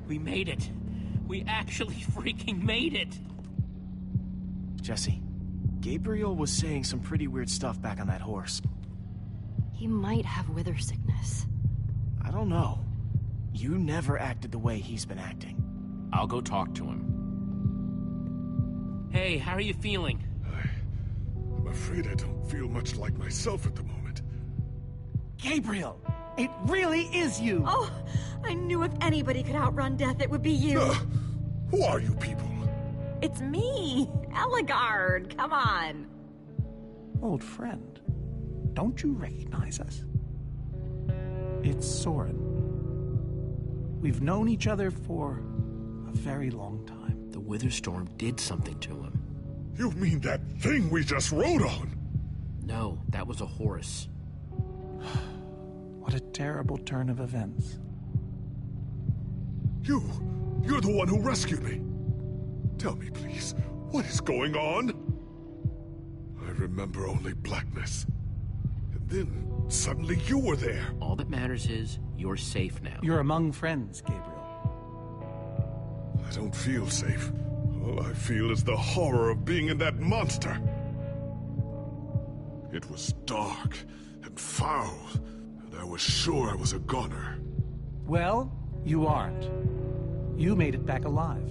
We made it. We actually freaking made it. Jesse, Gabriel was saying some pretty weird stuff back on that horse. He might have wither sickness. I don't know. You never acted the way he's been acting. I'll go talk to him. Hey, how are you feeling? I'm afraid I don't feel much like myself at the moment. Gabriel! It really is you! Oh, I knew if anybody could outrun death, it would be you. Who are you people? It's me, Eligard. Come on. Old friend, don't you recognize us? It's Soren. We've known each other for a very long time. The Wither Storm did something to him. You mean that thing we just rode on? No, that was a horse. What a terrible turn of events. You're the one who rescued me. Tell me, please, what is going on? I remember only blackness. And then, suddenly you were there. All that matters is, you're safe now. You're among friends, Gabriel. I don't feel safe. All I feel is the horror of being in that monster. It was dark and foul, and I was sure I was a goner. Well, you aren't. You made it back alive,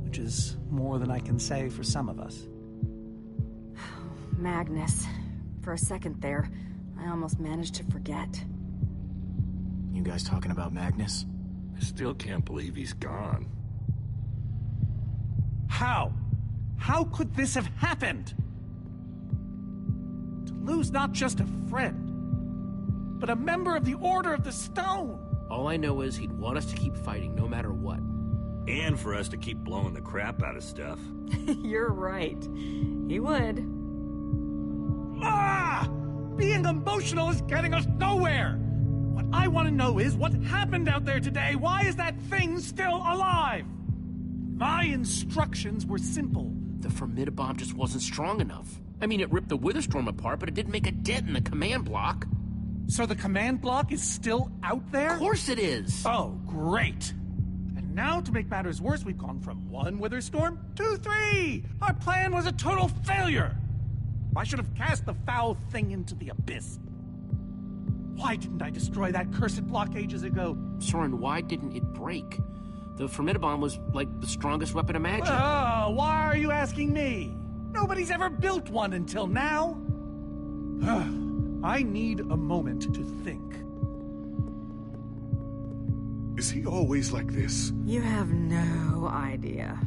which is more than I can say for some of us. Magnus. For a second there, I almost managed to forget. You guys talking about Magnus? I still can't believe he's gone. How? How could this have happened? To lose not just a friend, but a member of the Order of the Stone! All I know is he'd want us to keep fighting no matter what. And for us to keep blowing the crap out of stuff. You're right. He would. Ah! Being emotional is getting us nowhere! What I want to know is what happened out there today. Why is that thing still alive? My instructions were simple. The Formidabomb just wasn't strong enough. I mean, it ripped the Witherstorm apart, but it didn't make a dent in the command block. So the command block is still out there? Of course it is! Oh, great. And now, to make matters worse, we've gone from 1 Witherstorm to 3! Our plan was a total failure! I should have cast the foul thing into the abyss. Why didn't I destroy that cursed block ages ago? Soren, why didn't it break? The Formidabomb was, like, the strongest weapon imagined. Oh, why are you asking me? Nobody's ever built one until now. I need a moment to think. Is he always like this? You have no idea.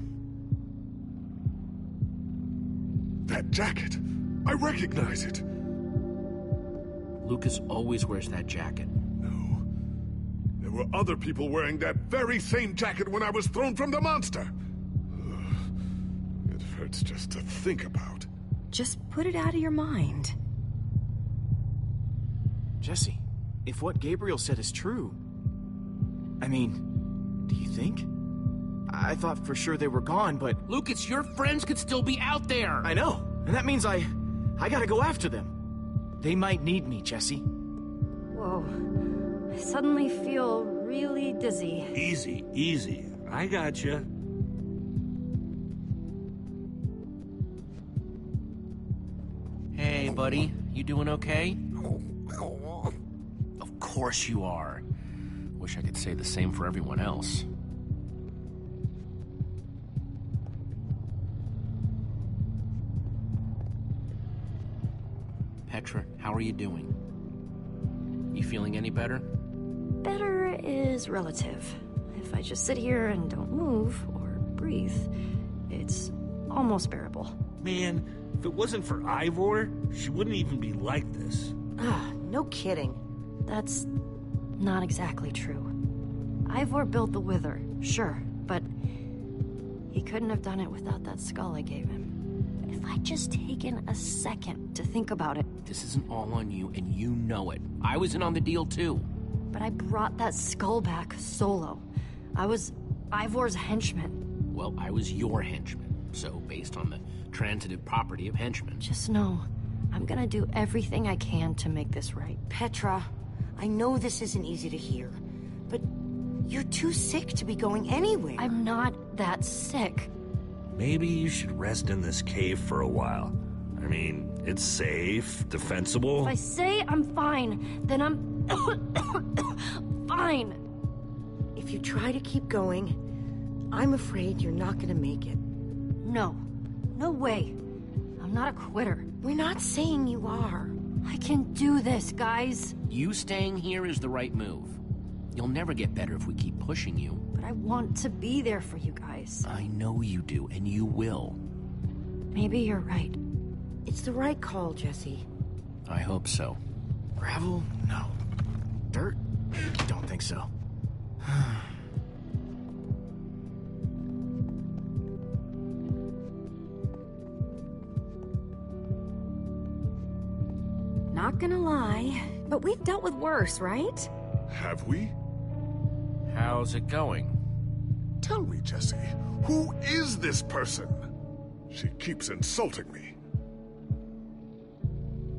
That jacket! I recognize it! Lucas always wears that jacket. No. There were other people wearing that very same jacket when I was thrown from the monster. It hurts just to think about. Just put it out of your mind. Jesse, if what Gabriel said is true... I mean, do you think? I thought for sure they were gone, but... Lucas, your friends could still be out there! I know, and that means I gotta go after them. They might need me, Jesse. Whoa. I suddenly feel really dizzy. Easy, easy. I gotcha. Hey, buddy. You doing okay? Of course you are. Wish I could say the same for everyone else. Petra, how are you doing? You feeling any better? Better is relative. If I just sit here and don't move or breathe, it's almost bearable. Man, if it wasn't for Ivor, she wouldn't even be like this. Ah, no kidding. That's not exactly true. Ivor built the Wither, sure, but he couldn't have done it without that skull I gave him. If I'd just taken a second to think about it. This isn't all on you, and you know it. I was in on the deal, too. But I brought that skull back solo. I was Ivor's henchman. Well, I was your henchman, so based on the transitive property of henchman. Just know, I'm gonna do everything I can to make this right. Petra, I know this isn't easy to hear, but You're too sick to be going anywhere. I'm not that sick. Maybe you should rest in this cave for a while. I mean, it's safe, defensible. If I say I'm fine, then I'm fine. If you try to keep going, I'm afraid you're not gonna make it. No. No way. I'm not a quitter. We're not saying you are. I can do this, guys. You staying here is the right move. You'll never get better if we keep pushing you. But I want to be there for you guys. I know you do, and you will. Maybe you're right. It's the right call, Jesse. I hope so. Gravel? No. Dirt? Don't think so. Not gonna lie, but we've dealt with worse, right? Have we? How's it going? Tell me, Jesse, who is this person? She keeps insulting me.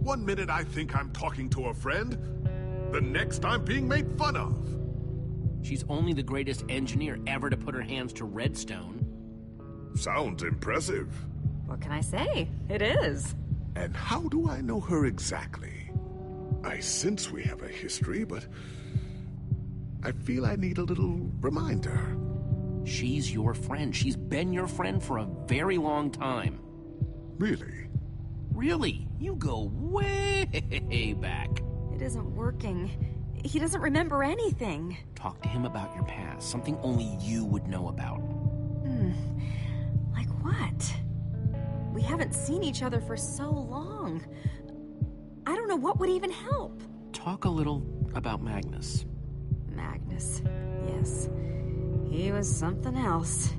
One minute I think I'm talking to a friend, the next I'm being made fun of. She's only the greatest engineer ever to put her hands to redstone. Sounds impressive. What can I say? It is. And how do I know her exactly? I sense we have a history, but I feel I need a little reminder. She's your friend. She's been your friend for a very long time. Really? Really? You go way back. It isn't working. He doesn't remember anything. Talk to him about your past, something only you would know about. Like what? We haven't seen each other for so long. I don't know what would even help. Talk a little about Magnus. Magnus, yes. He was something else.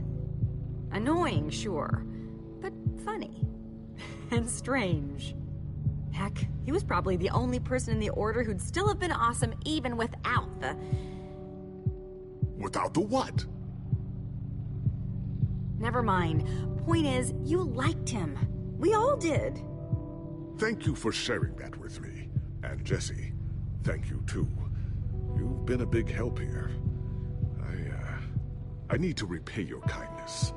Annoying, sure, but funny. And strange. Heck, he was probably the only person in the Order who'd still have been awesome even without the... Without the what? Never mind. Point is, you liked him. We all did. Thank you for sharing that with me. And Jesse, thank you too. You've been a big help here. I need to repay your kindness.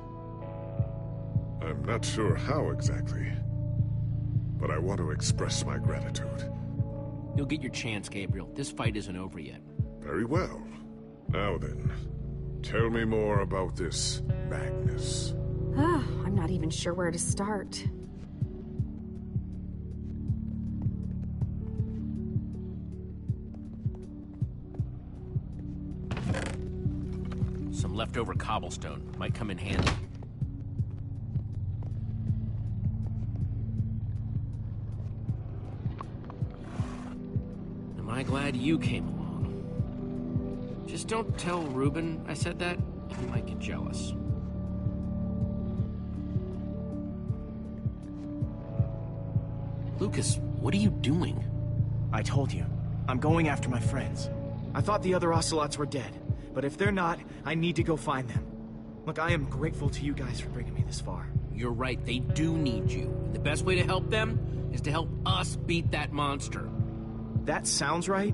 I'm not sure how exactly, but I want to express my gratitude. You'll get your chance, Gabriel. This fight isn't over yet. Very well. Now then, tell me more about this Magnus. I'm not even sure where to start. Some leftover cobblestone might come in handy. Am I glad you came along? Just don't tell Reuben I said that. He might get jealous. Lucas, what are you doing? I told you. I'm going after my friends. I thought the other Ocelots were dead, but if they're not, I need to go find them. Look, I am grateful to you guys for bringing me this far. You're right, they do need you. And the best way to help them is to help us beat that monster. That sounds right,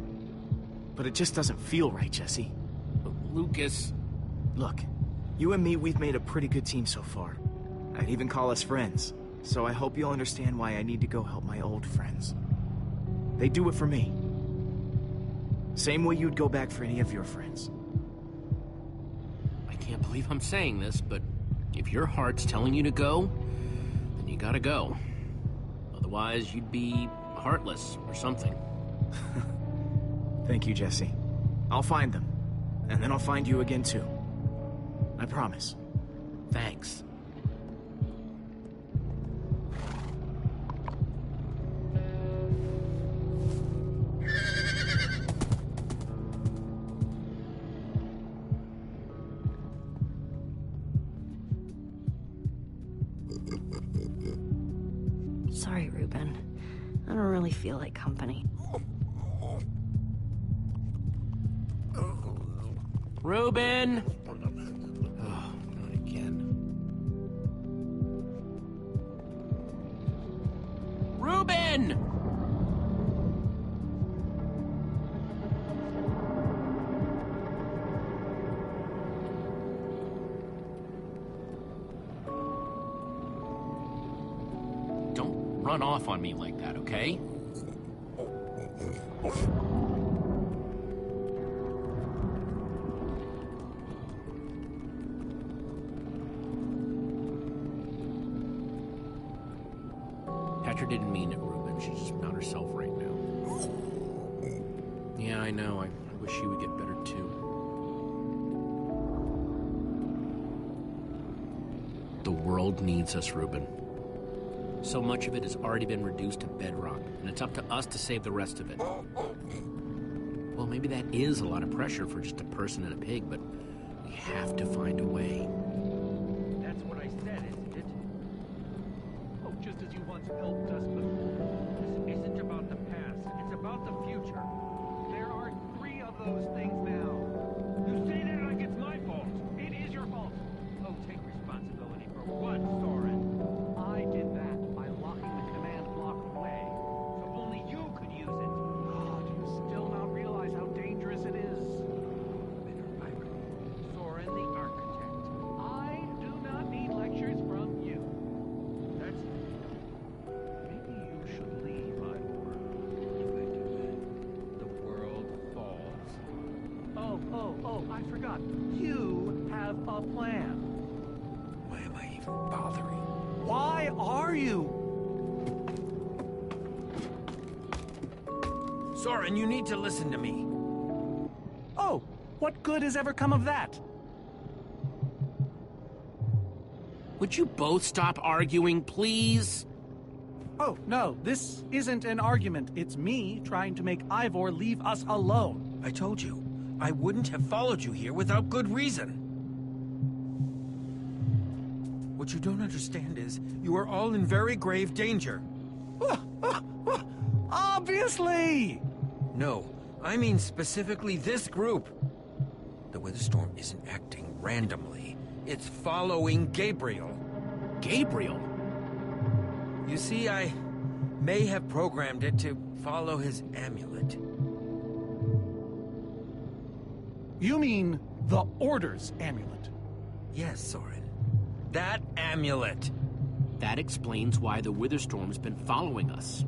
but it just doesn't feel right, Jesse. But Lucas... Look, you and me, we've made a pretty good team so far. I'd even call us friends, so I hope you'll understand why I need to go help my old friends. They do it for me. Same way you'd go back for any of your friends. I can't believe I'm saying this, but if your heart's telling you to go, then you gotta go. Otherwise, you'd be heartless or something. Thank you, Jesse. I'll find them, and then I'll find you again too. I promise. Thanks. Sorry, Reuben. I don't really feel like company. Reuben! Oh, not again. Reuben! run off on me like that, okay? Petra didn't mean it, Ruben. She's just not herself right now. Yeah, I know. I wish she would get better, too. The world needs us, Ruben. So much of it has already been reduced to bedrock, and it's up to us to save the rest of it. Well, maybe that is a lot of pressure for just a person and a pig, but we have to find a way. That's what I said, isn't it? Oh, just as you once helped us before. This isn't about the past, it's about the future. There are 3 of those things now. You say that like it's my fault. It is your fault. Oh, take responsibility for what, Soren? I did that by locking the command block away, so only you could use it. Oh, do you still not realize how dangerous it is? Soren the architect. I do not need lectures from you. That's... Maybe you should leave, Ivor. If I do that, the world falls. Oh, I forgot. You have a plan. Why am I even bothering? Why are you? Soren, you need to listen to me. Oh, what good has ever come of that? Would you both stop arguing, please? Oh, no, this isn't an argument. It's me trying to make Ivor leave us alone. I told you, I wouldn't have followed you here without good reason. What you don't understand is, you are all in very grave danger. Obviously! No, I mean specifically this group. The Witherstorm isn't acting randomly. It's following Gabriel. Gabriel? You see, I may have programmed it to follow his amulet. You mean the Order's amulet? Yes, Soren. That amulet. That explains why the Witherstorm's been following us.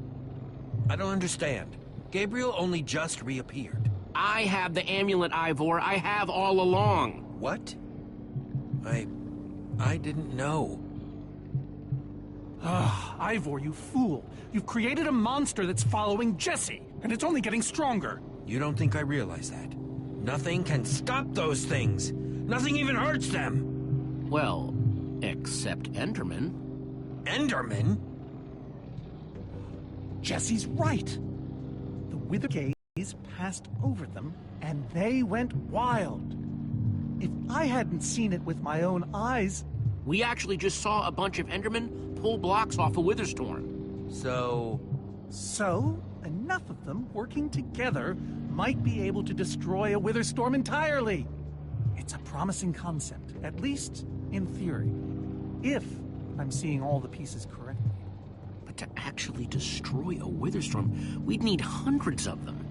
I don't understand. Gabriel only just reappeared. I have the amulet, Ivor. I have all along. What? I didn't know. Ivor, you fool. You've created a monster that's following Jesse, and it's only getting stronger. You don't think I realize that? Nothing can stop those things. Nothing even hurts them. Well, except Enderman. Enderman? Jesse's right. The Wither Gaze passed over them, and they went wild. If I hadn't seen it with my own eyes... We actually just saw a bunch of Endermen pull blocks off a Witherstorm. So, enough of them working together might be able to destroy a Witherstorm entirely. It's a promising concept, at least in theory, if I'm seeing all the pieces correctly. But to actually destroy a Witherstorm, we'd need hundreds of them.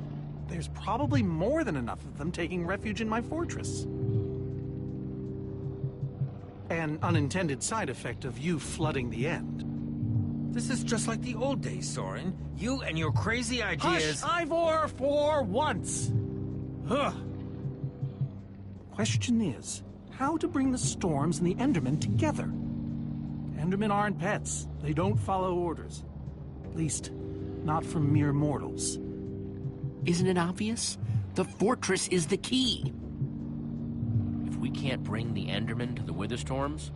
There's probably more than enough of them taking refuge in my fortress. An unintended side effect of you flooding the end. this is just like the old days, Soren. You and your crazy ideas... Hush, Ivor, for once! Ugh. Question is, how to bring the Storms and the Endermen together? Endermen aren't pets. They don't follow orders. At least, not from mere mortals. Isn't it obvious? The fortress is the key. If we can't bring the Endermen to the Witherstorms,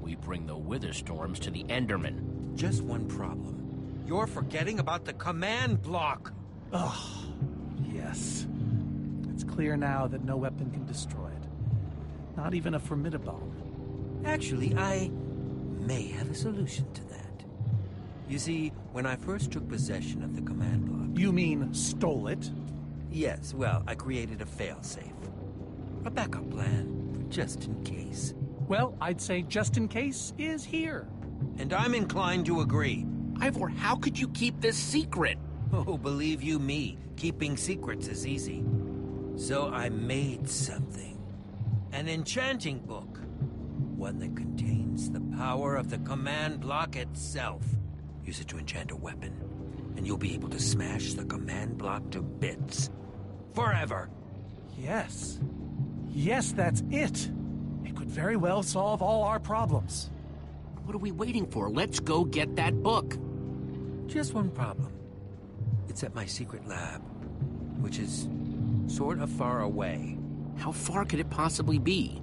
we bring the Witherstorms to the Endermen. Just one problem. You're forgetting about the command block. Ugh, yes. It's clear now that no weapon can destroy it. Not even a formidable. Actually, I may have a solution to that. You see, when I first took possession of the command block... You mean stole it? Yes, well, I created a failsafe. A backup plan, for just in case. Well, I'd say just in case is here. And I'm inclined to agree. Ivor, how could you keep this secret? Oh, believe you me, keeping secrets is easy. So I made something. An enchanting book. One that contains the power of the command block itself. Use it to enchant a weapon, and you'll be able to smash the command block to bits. Forever! Yes. Yes, that's it. It could very well solve all our problems. What are we waiting for? Let's go get that book. Just one problem. It's at my secret lab, which is sort of far away. How far could it possibly be?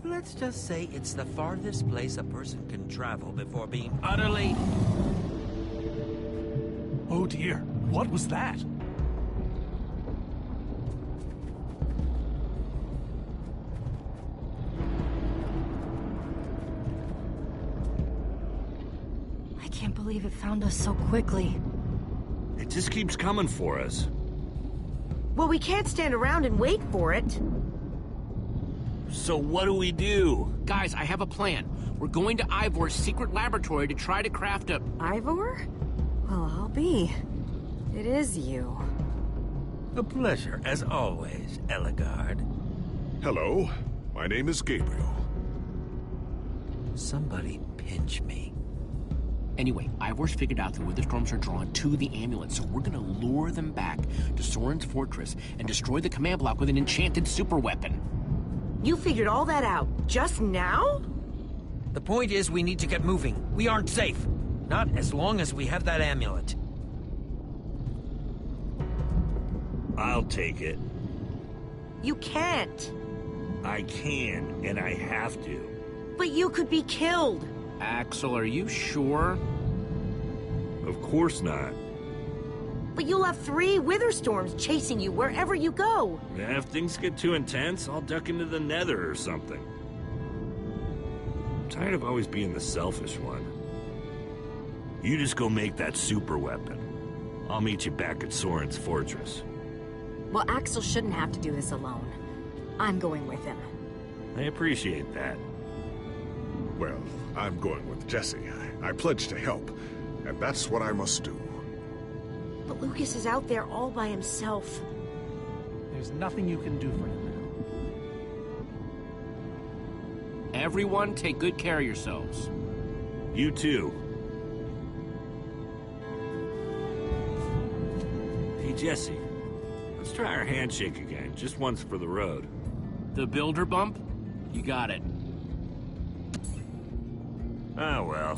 Let's just say it's the farthest place a person can travel before being utterly... Oh dear, what was that? I can't believe it found us so quickly. It just keeps coming for us. Well, we can't stand around and wait for it. So what do we do? Guys, I have a plan. We're going to Ivor's secret laboratory to try to craft a... Ivor? Well, I'll be. It is you. A pleasure, as always, Eligard. Hello, my name is Gabriel. Somebody pinch me. Anyway, Ivor's figured out the Witherstorms are drawn to the amulet, so we're gonna lure them back to Soren's fortress and destroy the command block with an enchanted superweapon. You figured all that out just now? The point is, we need to get moving. We aren't safe. Not as long as we have that amulet. I'll take it. You can't. I can, and I have to. But you could be killed. Axel, are you sure? Of course not. But you'll have 3 Witherstorms chasing you wherever you go. If things get too intense, I'll duck into the nether or something. I'm tired of always being the selfish one. You just go make that super weapon. I'll meet you back at Soren's fortress. Well, Axel shouldn't have to do this alone. I'm going with him. I appreciate that. Well, I'm going with Jesse. I pledged to help, and that's what I must do. But Lucas is out there all by himself. There's nothing you can do for him now. Everyone, take good care of yourselves. You too. Hey, Jesse. Let's try our handshake again, just once for the road. The builder bump? You got it. Ah, well.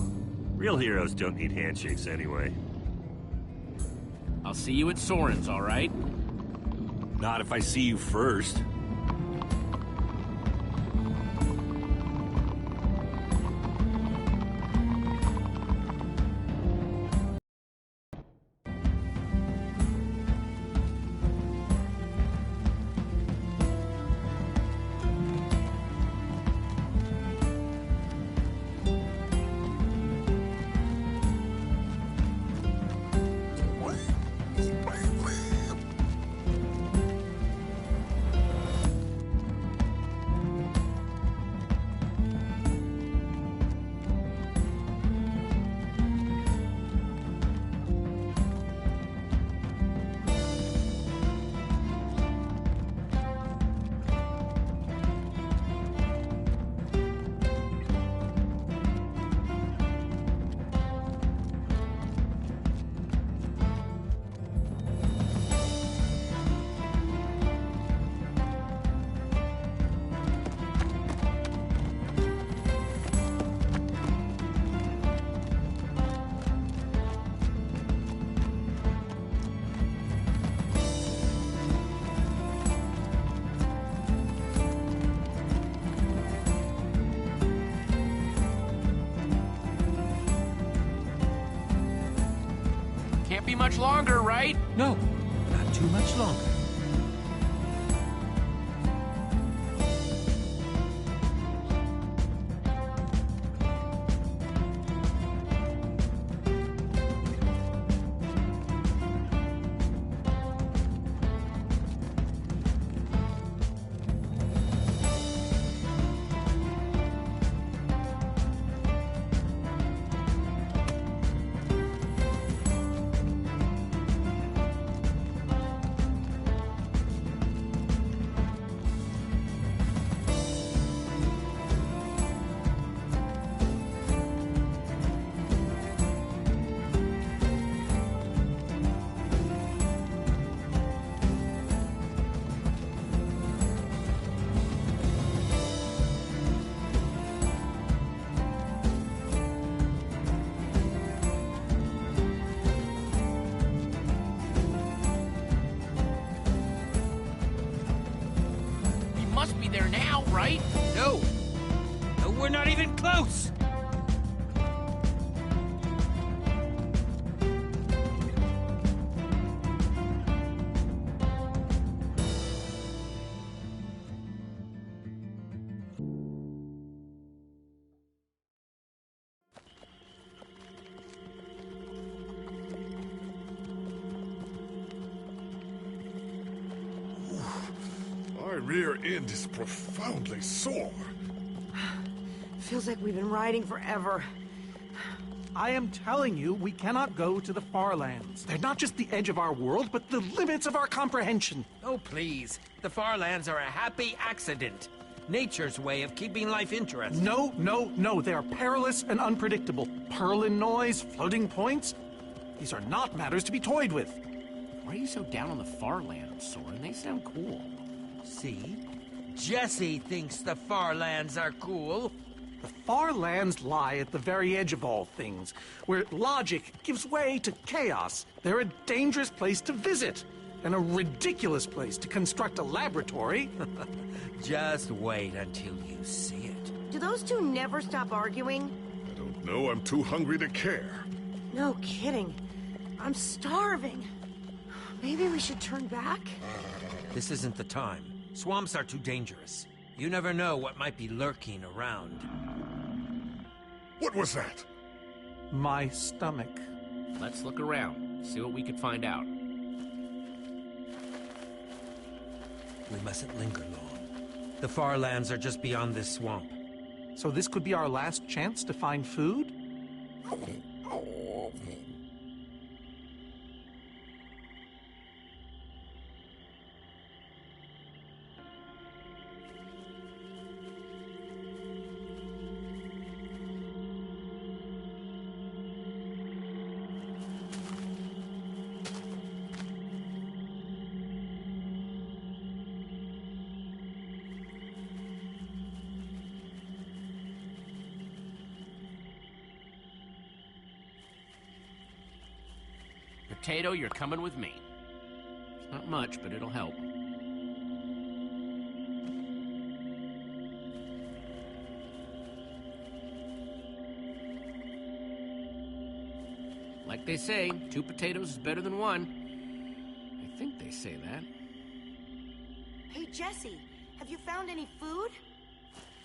Real heroes don't need handshakes anyway. I'll see you at Soren's, all right? Not if I see you first. Can't be much longer, right? No, not too much longer. there now, right? No! No, we're not even close! My rear end is profoundly sore. Feels like we've been riding forever. I am telling you, we cannot go to the far lands. They're not just the edge of our world, but the limits of our comprehension. Oh, please. The far lands are a happy accident. Nature's way of keeping life interesting. No, no, no. They are perilous and unpredictable. Purlin noise, floating points. These are not matters to be toyed with. Why are you so down on the far lands, Soren? They sound cool. See? Jesse thinks the far lands are cool. The far lands lie at the very edge of all things, where logic gives way to chaos. They're a dangerous place to visit, and a ridiculous place to construct a laboratory. Just wait until you see it. Do those two never stop arguing? I don't know. I'm too hungry to care. No kidding. I'm starving. Maybe we should turn back? This isn't the time. Swamps are too dangerous. You never know what might be lurking around. What was that? My stomach. Let's look around, see what we can find out. We mustn't linger long. The far lands are just beyond this swamp. So this could be our last chance to find food? Pt.2, you're coming with me. It's not much, but it'll help. Like they say, 2 potatoes is better than 1. I think they say that. Hey, Jesse, have you found any food?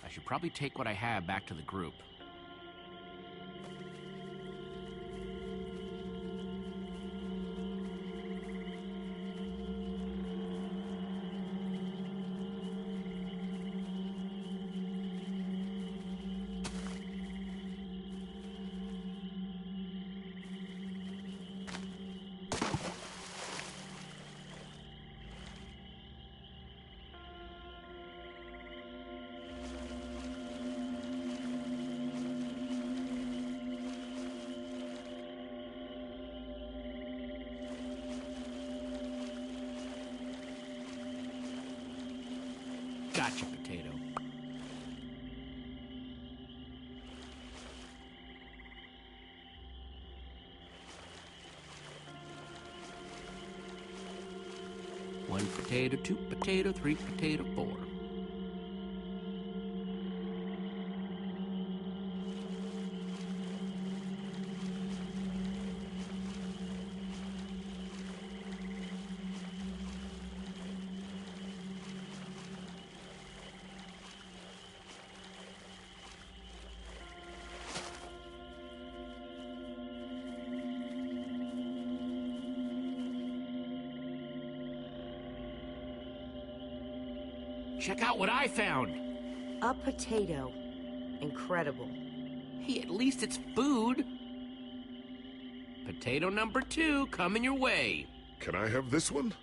I should probably take what I have back to the group. Gotcha, Potato. One potato, 2 potato, 3 potato, 4. Check out what I found! A potato. Incredible. Hey, at least it's food. Potato number 2 coming your way. Can I have this one?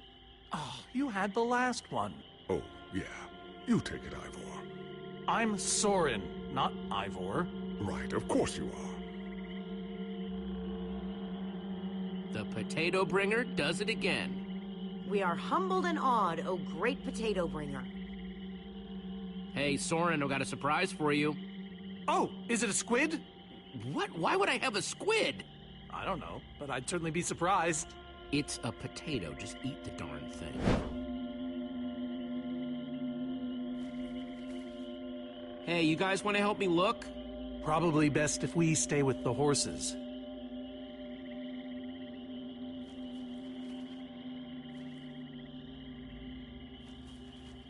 Oh, you had the last one. Oh, yeah. You take it, Ivor. I'm Soren, not Ivor. Right, of course you are. The potato bringer does it again. We are humbled and awed, O great potato bringer. Hey, Soren, I've got a surprise for you. Oh, is it a squid? What? Why would I have a squid? I don't know, but I'd certainly be surprised. It's a potato. Just eat the darn thing. Hey, you guys want to help me look? Probably best if we stay with the horses.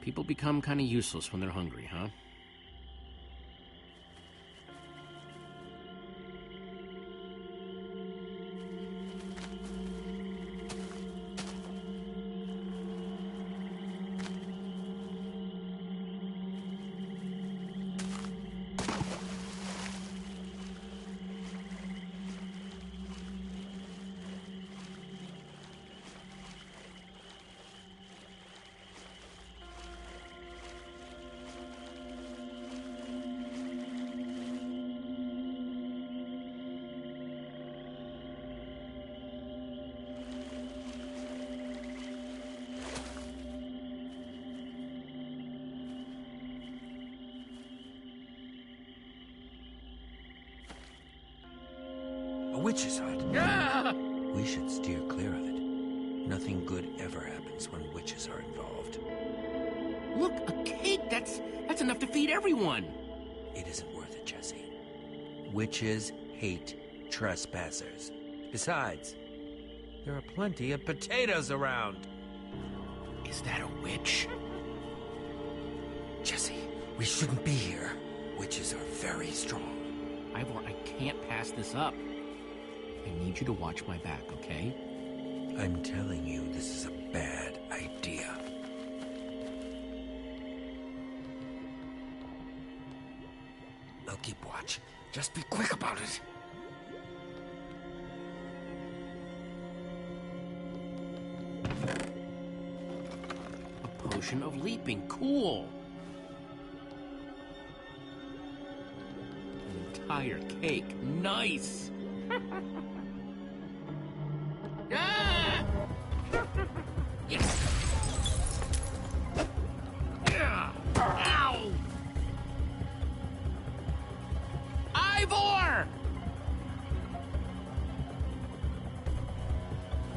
People become kind of useless when they're hungry, huh? A witch's hut. Ah! We should steer clear of it. Nothing good ever happens when witches are involved. Look, a cake! That's enough to feed everyone! It isn't worth it, Jesse. Witches hate trespassers. Besides, there are plenty of potatoes around. Is that a witch? Jesse, we shouldn't be here. Witches are very strong. Ivor, I can't pass this up. I need you to watch my back, okay? I'm telling you, this is a bad idea. I'll keep watch. Just be quick about it. A potion of leaping. Cool. An entire cake. Nice. Ah! Yes. Yeah. Ow. Ivor!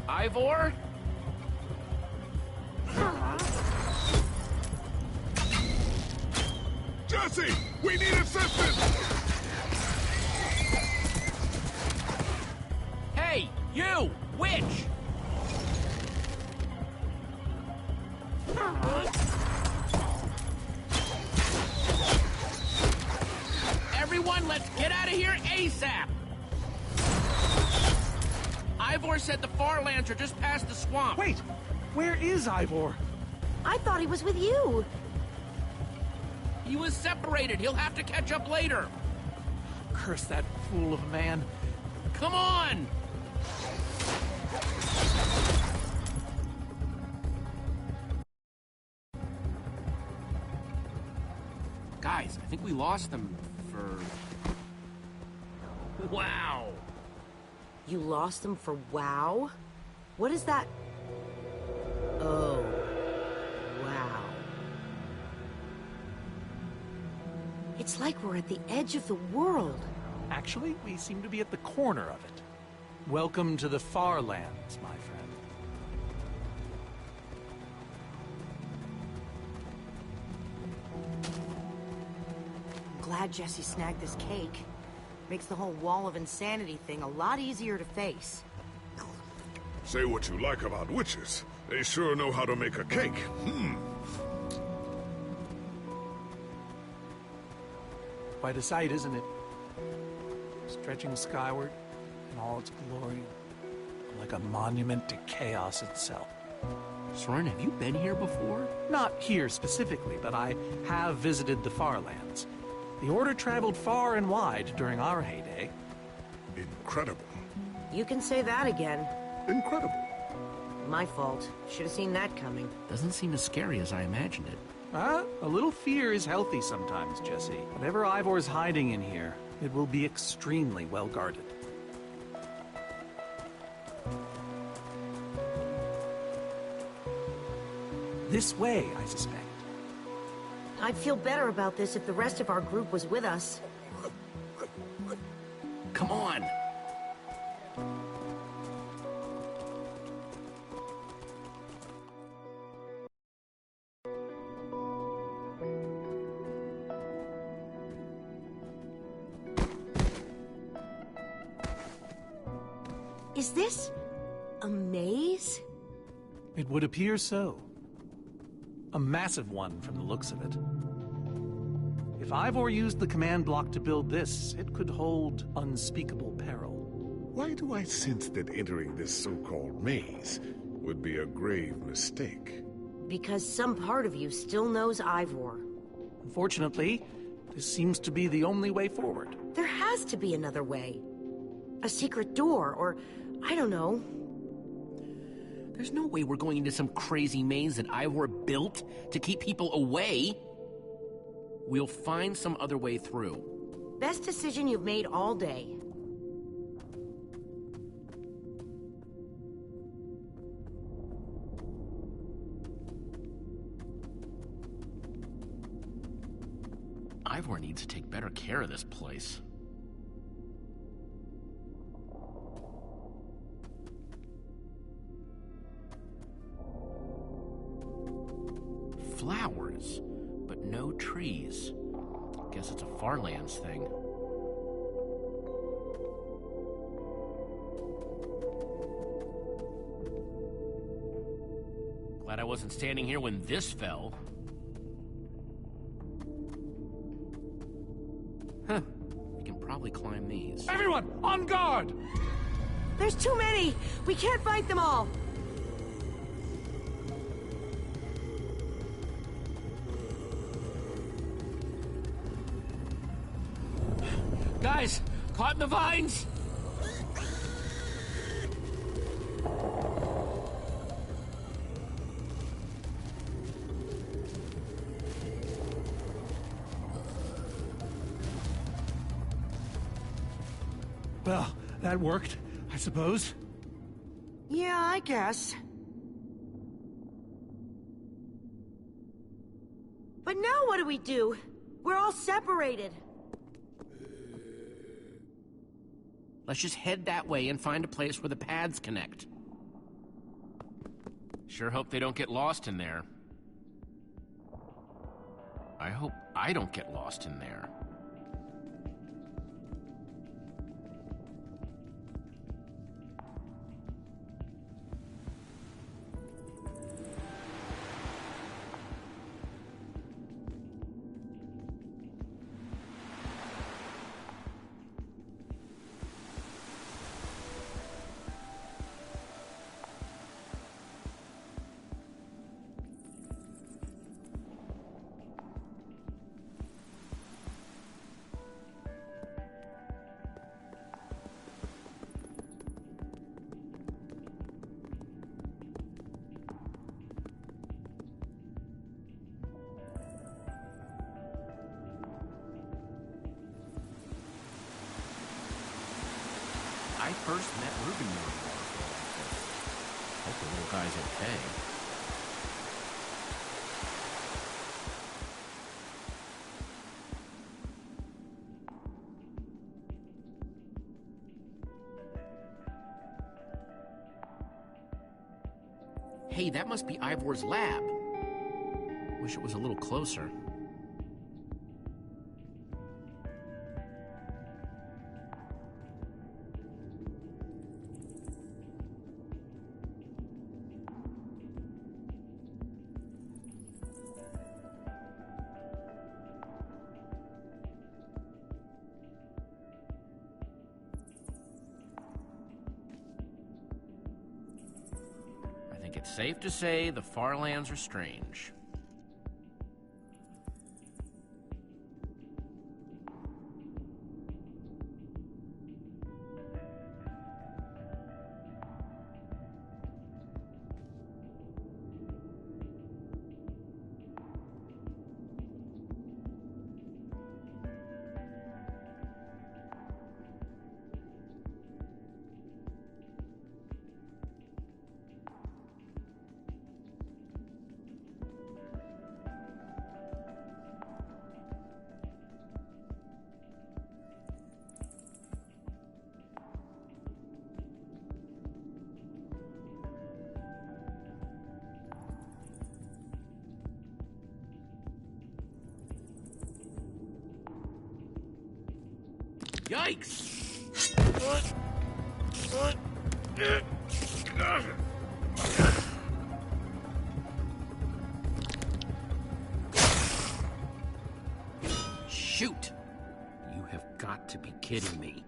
Ivor? Jesse! We need assistance! Hey, you! Witch! Everyone, let's get out of here ASAP! Ivor said the far lands are just past the swamp. Wait! Where is Ivor? I thought he was with you. He was separated. He'll have to catch up later. Curse that fool of a man. Come on! Guys, I think we lost them for... Wow! You lost him for WoW? What is that? Oh. Wow. It's like we're at the edge of the world. Actually, we seem to be at the corner of it. Welcome to the far lands, my friend. I'm glad Jesse snagged this cake. Makes the whole wall of insanity thing a lot easier to face. Say what you like about witches. They sure know how to make a cake. Quite a sight, isn't it? Stretching skyward in all its glory, like a monument to chaos itself. Soren, have you been here before? Not here specifically, but I have visited the far lands. The Order traveled far and wide during our heyday. Incredible. You can say that again. Incredible. My fault. Should have seen that coming. Doesn't seem as scary as I imagined it. A little fear is healthy sometimes, Jesse. Whatever Ivor's hiding in here, it will be extremely well guarded. This way, I suspect. I'd feel better about this if the rest of our group was with us. Come on! Is this a maze? It would appear so. A massive one from the looks of it. If Ivor used the command block to build this, it could hold unspeakable peril. Why do I sense that entering this so-called maze would be a grave mistake? Because some part of you still knows Ivor. Unfortunately, this seems to be the only way forward. There has to be another way. A secret door, or I don't know. There's no way we're going into some crazy maze that Ivor built to keep people away. We'll find some other way through. Best decision you've made all day. Ivor needs to take better care of this place. Flowers, but no trees. Guess it's a Farlands thing. Glad I wasn't standing here when this fell. Huh. We can probably climb these. Everyone, on guard! There's too many! We can't fight them all! Guys, caught in the vines! Well, that worked, I suppose. Yeah, I guess. But now what do we do? We're all separated. Let's just head that way and find a place where the paths connect. Sure hope they don't get lost in there. I hope I don't get lost in there. I first met Ruben near a waterfall like this. Hope the little guy's okay. Hey, that must be Ivor's lab. Wish it was a little closer. It's safe to say the Farlands are strange. Yikes! Shoot! You have got to be kidding me.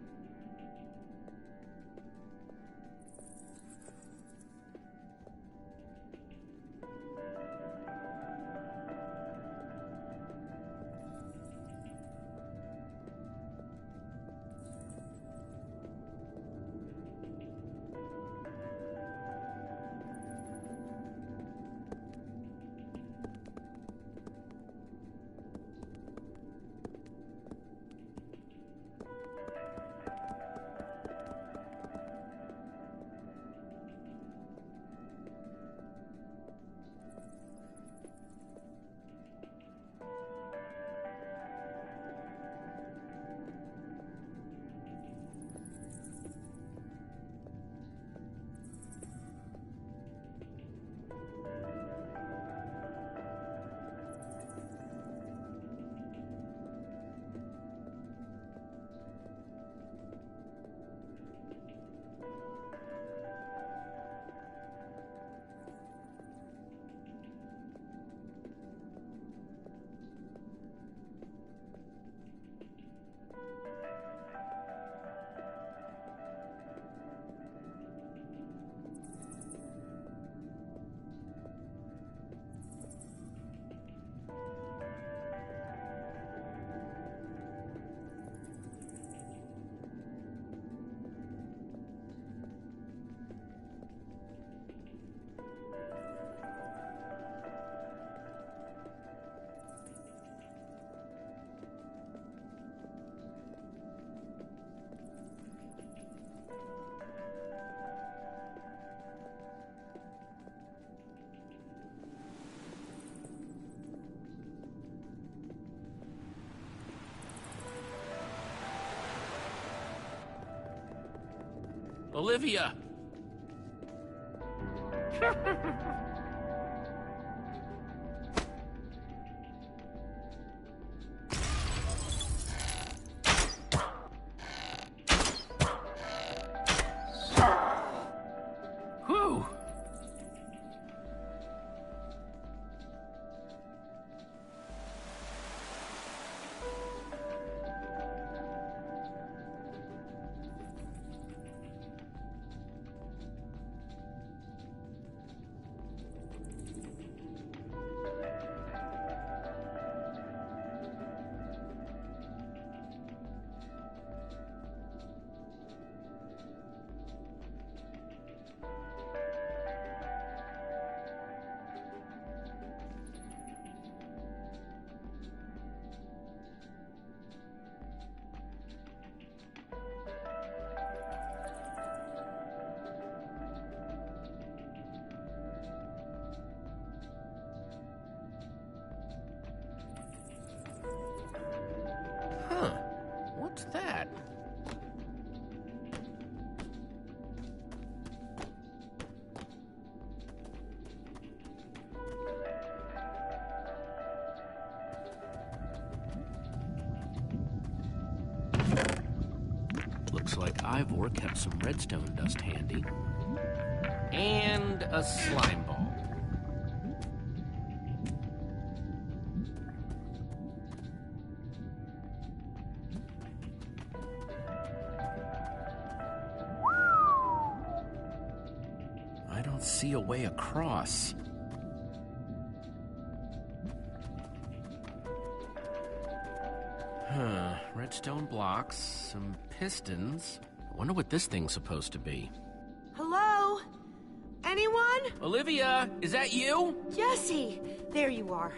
Olivia! Whew! Huh. What's that? Looks like Ivor kept some redstone dust handy. And a slime ball. I don't see a way across. Redstone blocks, some pistons. I wonder what this thing's supposed to be. Hello? Anyone? Olivia, is that you? Jesse! There you are.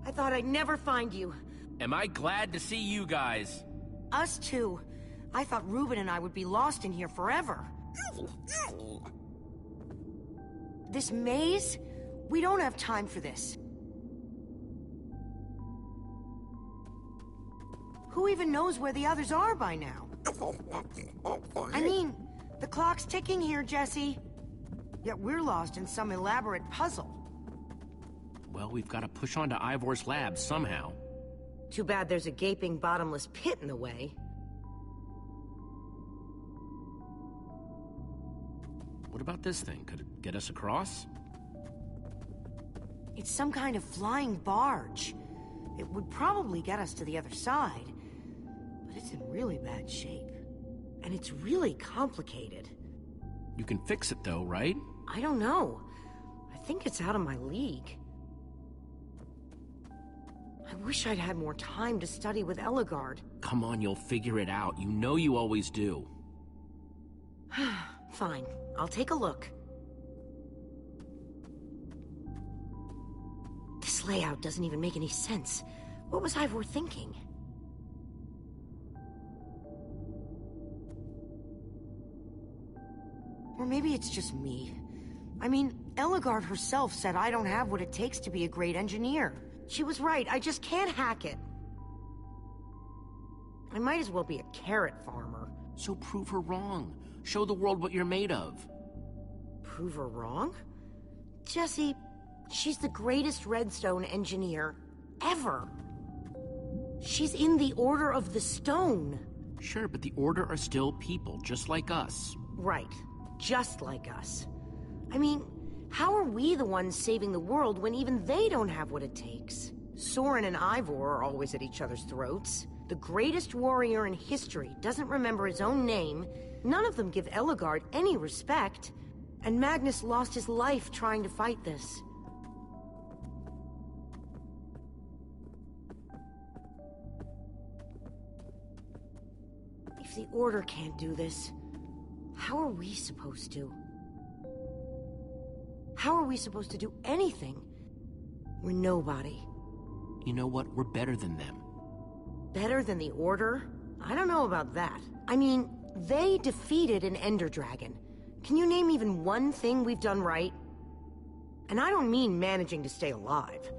I thought I'd never find you. Am I glad to see you guys? Us too. I thought Reuben and I would be lost in here forever. This maze? We don't have time for this. Who even knows where the others are by now? I mean, the clock's ticking here, Jesse. Yet we're lost in some elaborate puzzle. Well, we've got to push on to Ivor's lab somehow. Too bad there's a gaping bottomless pit in the way. What about this thing? Could it get us across? It's some kind of flying barge. It would probably get us to the other side. But it's in really bad shape. And it's really complicated. You can fix it though, right? I don't know. I think it's out of my league. I wish I'd had more time to study with Eligard. Come on, you'll figure it out. You know you always do. Fine, I'll take a look. This layout doesn't even make any sense. What was Ivor thinking? Or maybe it's just me. I mean, Eligard herself said I don't have what it takes to be a great engineer. She was right, I just can't hack it. I might as well be a carrot farmer. So prove her wrong. Show the world what you're made of. Prove her wrong? Jesse, she's the greatest redstone engineer ever. She's in the Order of the Stone. Sure, but the Order are still people, just like us. Right, just like us. I mean, how are we the ones saving the world when even they don't have what it takes? Soren and Ivor are always at each other's throats. The greatest warrior in history doesn't remember his own name. None of them give Eligard any respect. And Magnus lost his life trying to fight this. If the Order can't do this, how are we supposed to? How are we supposed to do anything? We're nobody. You know what? We're better than them. Better than the Order? I don't know about that. I mean, they defeated an Ender Dragon. Can you name even one thing we've done right? And I don't mean managing to stay alive.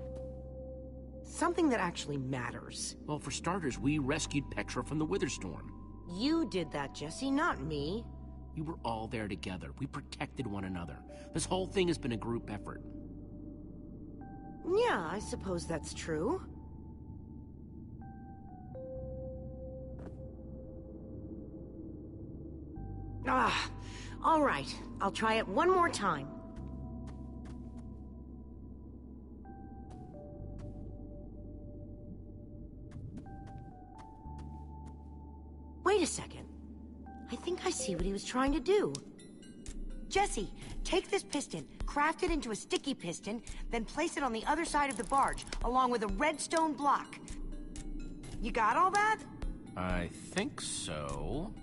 Something that actually matters. Well, for starters, we rescued Petra from the Witherstorm. You did that, Jesse, not me. We were all there together. We protected one another. This whole thing has been a group effort. Yeah, I suppose that's true. All right. I'll try it one more time. Wait a second. I think I see what he was trying to do. Jesse, take this piston, craft it into a sticky piston, then place it on the other side of the barge, along with a redstone block. You got all that? I think so.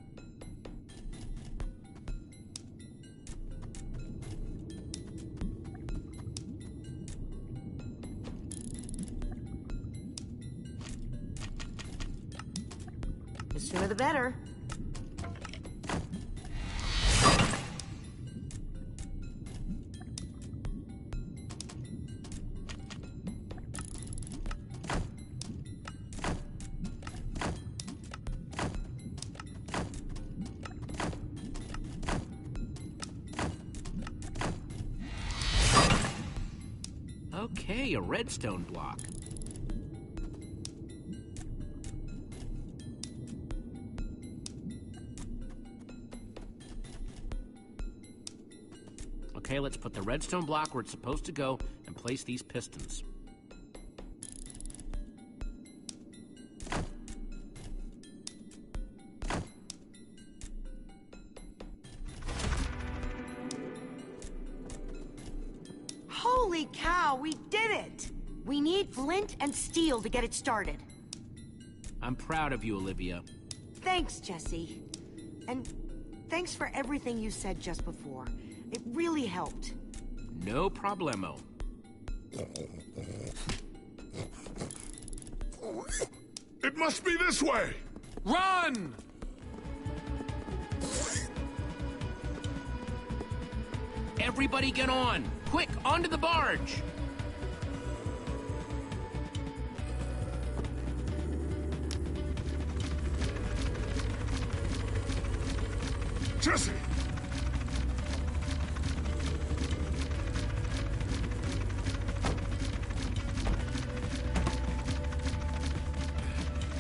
The sooner the better. Okay, a redstone block. Okay, let's put the redstone block where it's supposed to go and place these pistons. Holy cow, we did it! We need flint and steel to get it started. I'm proud of you, Olivia. Thanks, Jesse. And thanks for everything you said just before. It really helped. No problemo. It must be this way! Run! Everybody get on! Quick, onto the barge! Jesse!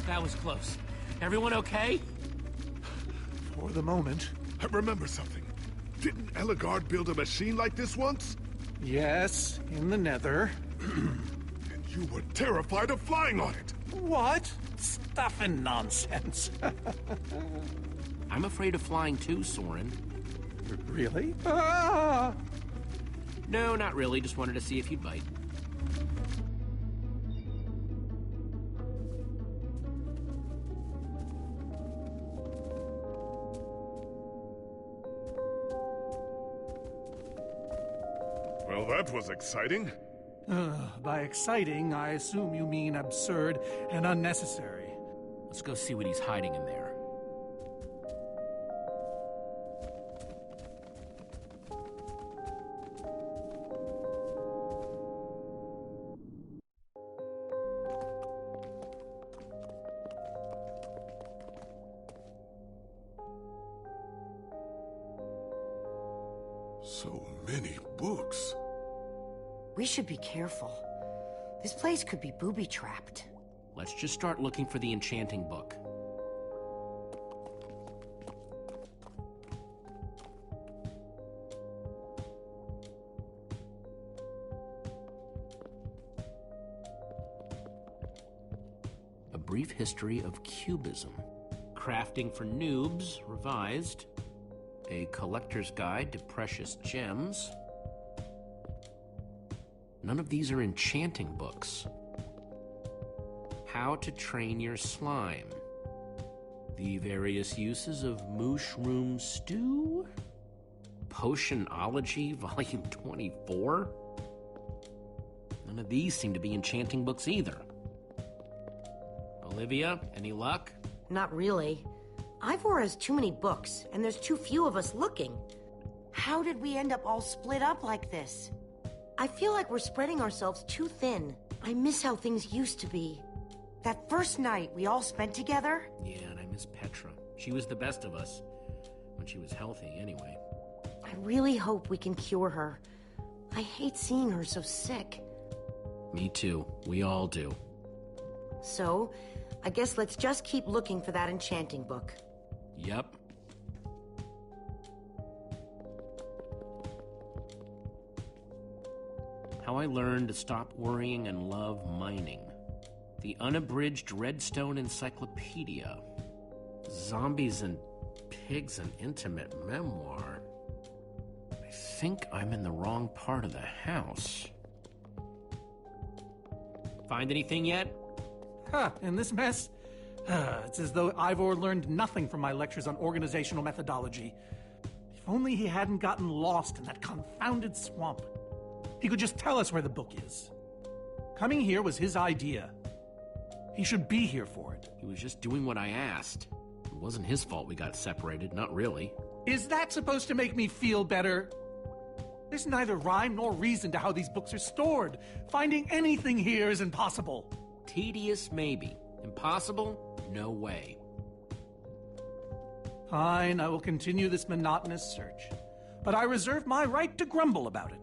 That was close. Everyone okay? For the moment. I remember something. Didn't Eligard build a machine like this once? Yes, in the Nether. And you were terrified of flying on it. What? Stuff and nonsense. I'm afraid of flying too, Soren. Really? Ah! No, not really. Just wanted to see if you'd bite. Well, that was exciting. By exciting, I assume you mean absurd and unnecessary. Let's go see what he's hiding in there. So many books. We should be careful. This place could be booby-trapped. Let's just start looking for the enchanting book. A Brief History of Cubism. Crafting for Noobs, revised. A Collector's Guide to Precious Gems. None of these are enchanting books. How to Train Your Slime. The Various Uses of Mushroom Stew. Potionology, Volume 24. None of these seem to be enchanting books either. Olivia, any luck? Not really. Ivor has too many books, and there's too few of us looking. How did we end up all split up like this? I feel like we're spreading ourselves too thin. I miss how things used to be. That first night we all spent together? Yeah, and I miss Petra. She was the best of us. When she was healthy, anyway. I really hope we can cure her. I hate seeing her so sick. Me too. We all do. So, I guess let's just keep looking for that enchanting book. Yep. How I Learned to Stop Worrying and Love Mining. The Unabridged Redstone Encyclopedia. Zombies and Pigs, an Intimate Memoir. I think I'm in the wrong part of the house. Find anything yet? Huh, in this mess? It's as though Ivor learned nothing from my lectures on organizational methodology. If only he hadn't gotten lost in that confounded swamp. He could just tell us where the book is. Coming here was his idea. He should be here for it. He was just doing what I asked. It wasn't his fault we got separated, not really. Is that supposed to make me feel better? There's neither rhyme nor reason to how these books are stored. Finding anything here is impossible. Tedious, maybe. Impossible? No way. Fine, I will continue this monotonous search. But I reserve my right to grumble about it.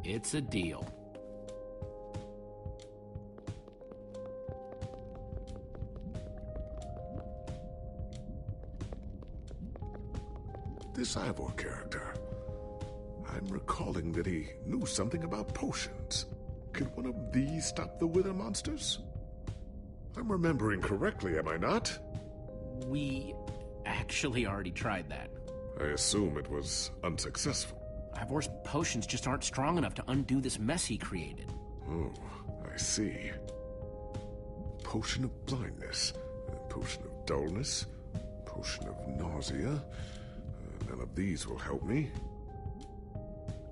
It's a deal. This Ivor character. I'm recalling that he knew something about potions. Could one of these stop the wither monsters? I'm remembering correctly, am I not? We actually already tried that. I assume it was unsuccessful. Ivor's potions just aren't strong enough to undo this mess he created. Oh, I see. Potion of blindness, potion of dullness, potion of nausea. None of these will help me.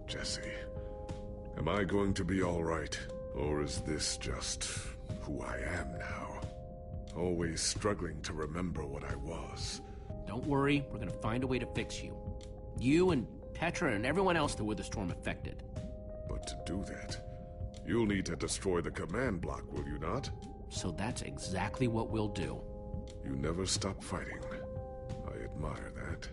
Jesse, am I going to be all right? Or is this just who I am now? Always struggling to remember what I was. Don't worry, we're gonna find a way to fix you. You and Petra and everyone else that Witherstorm affected. But to do that, you'll need to destroy the command block, will you not? So that's exactly what we'll do. You never stop fighting. I admire that.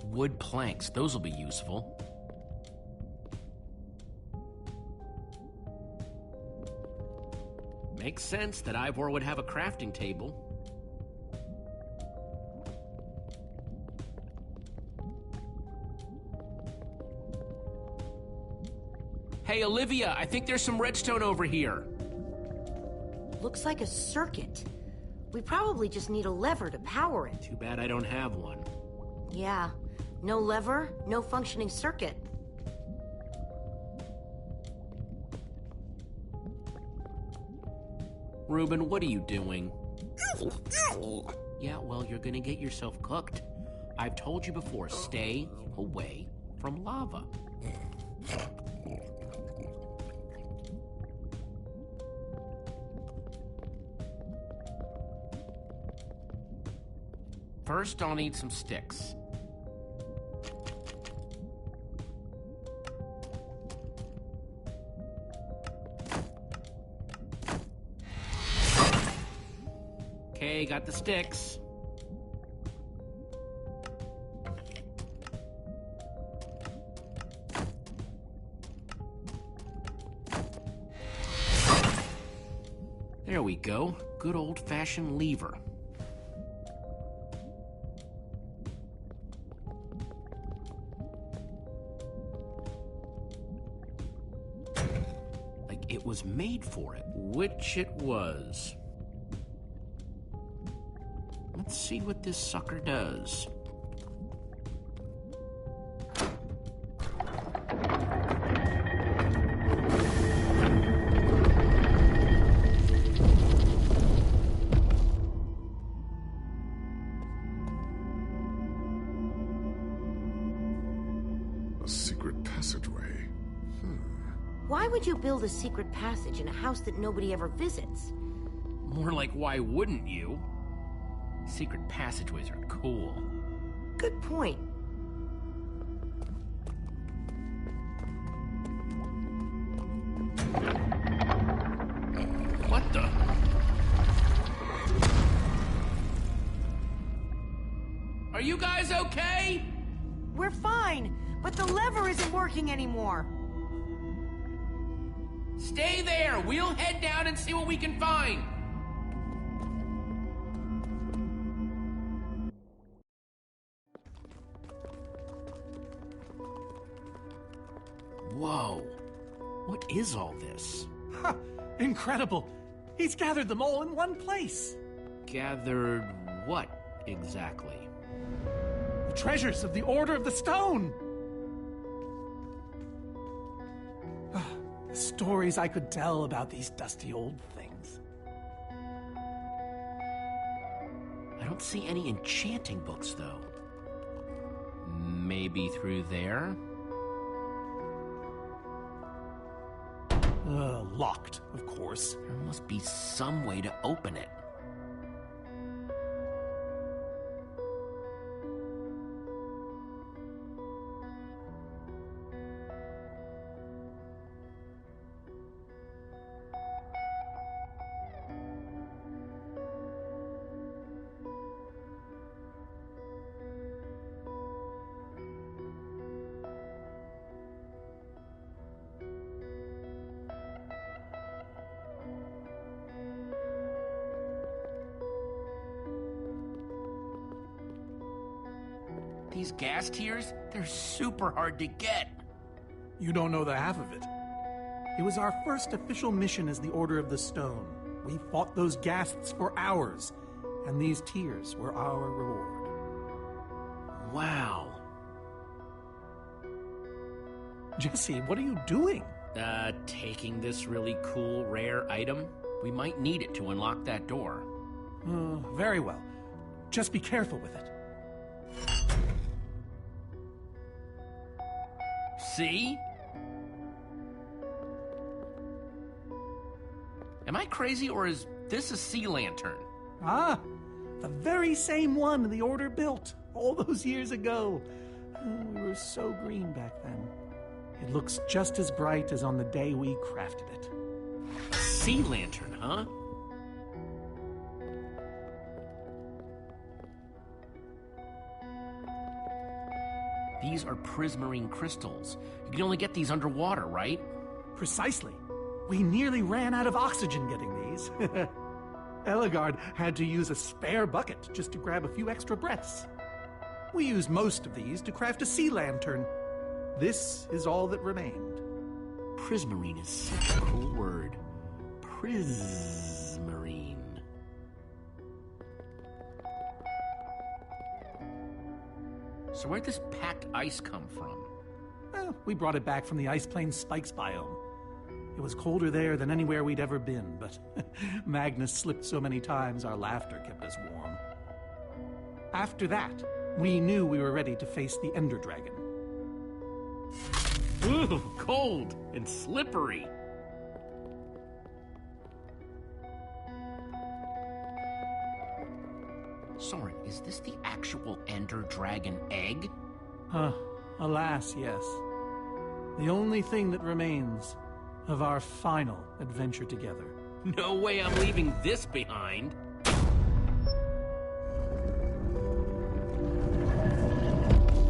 Wood planks, those will be useful. Makes sense that Ivor would have a crafting table. Hey, Olivia, I think there's some redstone over here. Looks like a circuit. We probably just need a lever to power it. Too bad I don't have one. Yeah. No lever, no functioning circuit. Reuben, what are you doing? Yeah, well, you're gonna get yourself cooked. I've told you before, stay away from lava. First, I'll need some sticks. Okay, got the sticks. There we go. Good old-fashioned lever. Like it was made for it, which it was. Let's see what this sucker does. A secret passageway. Why would you build a secret passage in a house that nobody ever visits? More like, why wouldn't you? Secret passageways are cool. Good point. What the? Are you guys okay? We're fine, but the lever isn't working anymore. Stay there. We'll head down and see what we can find. Whoa. What is all this? Ha! Incredible! He's gathered them all in one place. Gathered what exactly? The treasures of the Order of the Stone. The stories I could tell about these dusty old things. I don't see any enchanting books, though. Maybe through there? Locked, of course. There must be some way to open it. These gas tiers, they're super hard to get. You don't know the half of it. It was our first official mission as the Order of the Stone. We fought those ghasts for hours, and these tears were our reward. Wow. Jesse, what are you doing? Taking this really cool, rare item. We might need it to unlock that door. Very well. Just be careful with it. See? Am I crazy, or is this a sea lantern? Ah, the very same one the Order built all those years ago. We were so green back then. It looks just as bright as on the day we crafted it. Sea lantern, huh? These are prismarine crystals. You can only get these underwater, right? Precisely. We nearly ran out of oxygen getting these. days. Eligard had to use a spare bucket just to grab a few extra breaths. We used most of these to craft a sea lantern. This is all that remained. Prismarine is such a cool word. Prismarine. So where'd this packed ice come from? Well, we brought it back from the Ice Plains Spikes biome. It was colder there than anywhere we'd ever been, but Magnus slipped so many times our laughter kept us warm. After that, we knew we were ready to face the Ender Dragon. Ooh, cold and slippery. Soren, is this the actual Ender Dragon egg? Alas, yes. The only thing that remains of our final adventure together. No way I'm leaving this behind.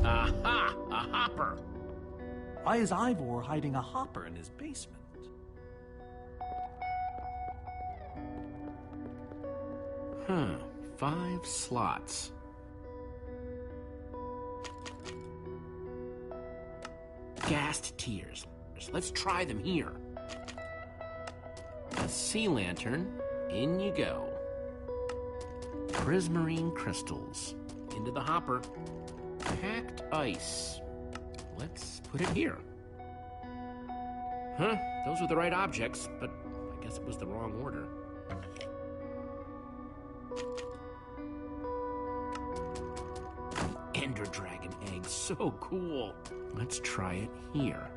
Aha! A hopper! Why is Ivor hiding a hopper in his basement? Huh. 5 slots. Gassed tears. Let's try them here. A sea lantern. In you go. Prismarine crystals. Into the hopper. Packed ice. Let's put it here. Huh, those were the right objects, but I guess it was the wrong order. Ender Dragon egg, so cool. Let's try it here.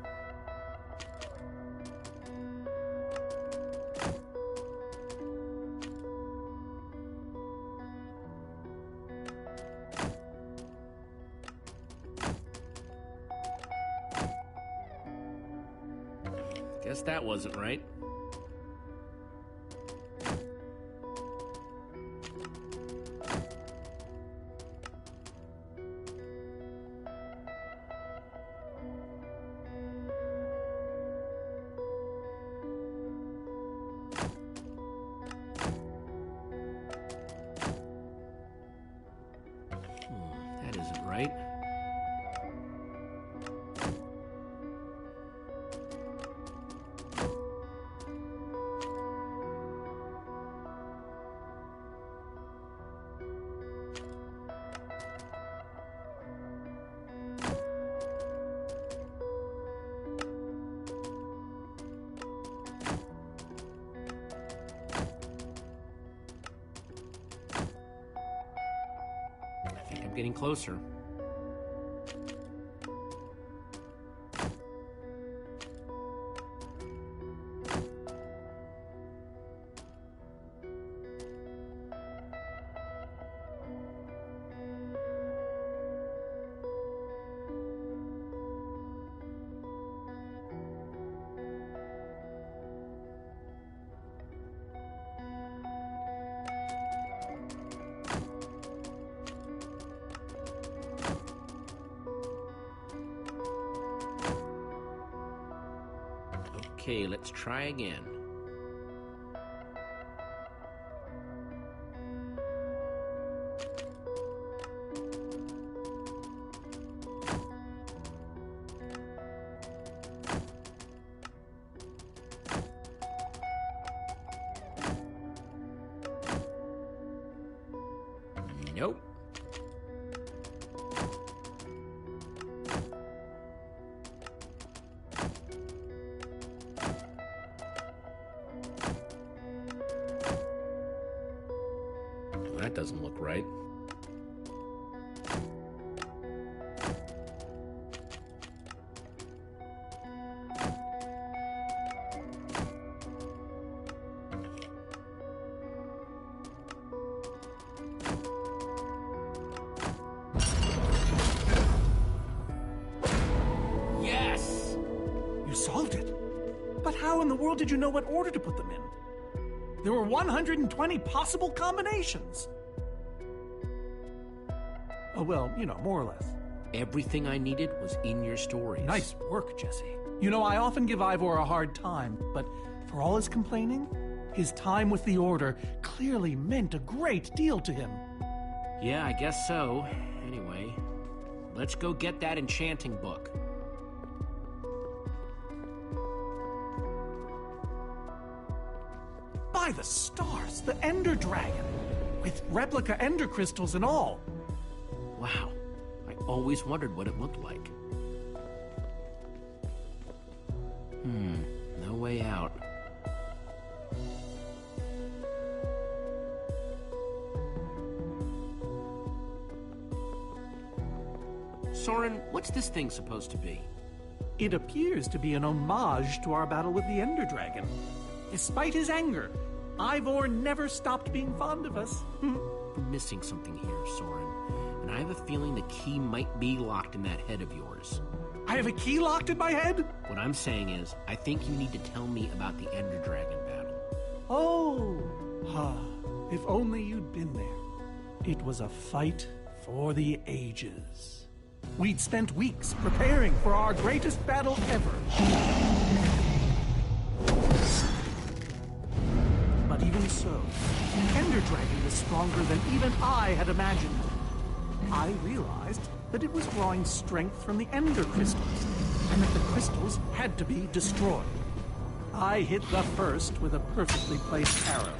Guess that wasn't right. That isn't right. I think I'm getting closer. Okay, let's try again. Nope. That doesn't look right. Yes! You solved it. But how in the world did you know what order to put them in? There were 120 possible combinations. Oh, well, you know, more or less. Everything I needed was in your stories. Nice work, Jesse. You know, I often give Ivor a hard time, but for all his complaining, His time with the Order clearly meant a great deal to him. Yeah, I guess so. Anyway, let's go get that enchanting book. By the stars, the Ender Dragon! With replica Ender crystals and all! Wow, I always wondered what it looked like. No way out. Soren, what's this thing supposed to be? It appears to be an homage to our battle with the Ender Dragon. Despite his anger, Ivor never stopped being fond of us. We're missing something here, Soren. And I have a feeling the key might be locked in that head of yours. I have a key locked in my head? What I'm saying is, I think you need to tell me about the Ender Dragon battle. Oh, if only you'd been there. It was a fight for the ages. We'd spent weeks preparing for our greatest battle ever. But even so, the Ender Dragon was stronger than even I had imagined. I realized that it was drawing strength from the Ender crystals, and that the crystals had to be destroyed. I hit the first with a perfectly placed arrow.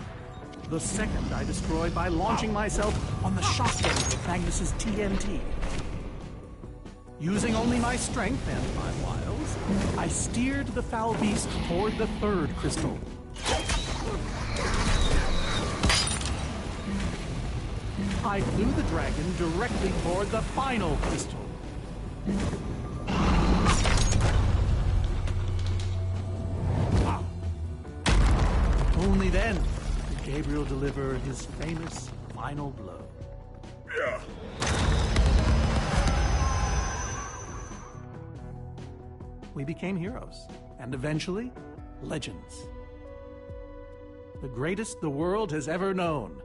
The second I destroyed by launching myself on the shockwave of Magnus's TNT. Using only my strength and my wiles, I steered the foul beast toward the third crystal. I flew the dragon directly toward the final crystal. Only then did Gabriel deliver his famous final blow. Yeah. We became heroes, and eventually, legends. The greatest the world has ever known.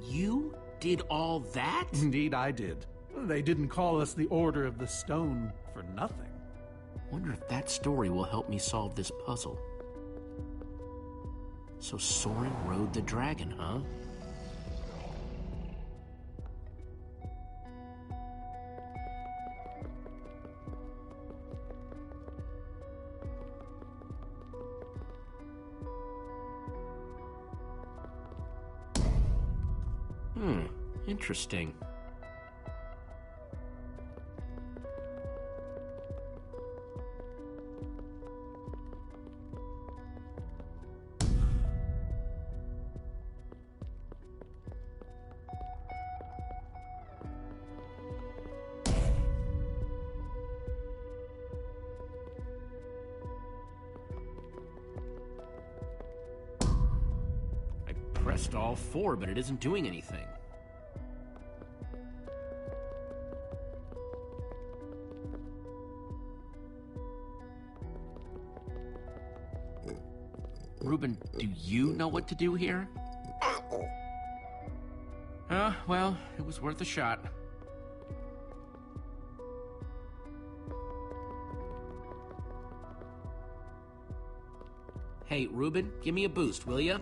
You did all that? Indeed, I did. They didn't call us the Order of the Stone for nothing. Wonder if that story will help me solve this puzzle. So Soren rode the dragon, huh? Interesting. I pressed all four, but it isn't doing anything. Reuben, do you know what to do here? Well, it was worth a shot. Hey, Reuben, give me a boost, will ya?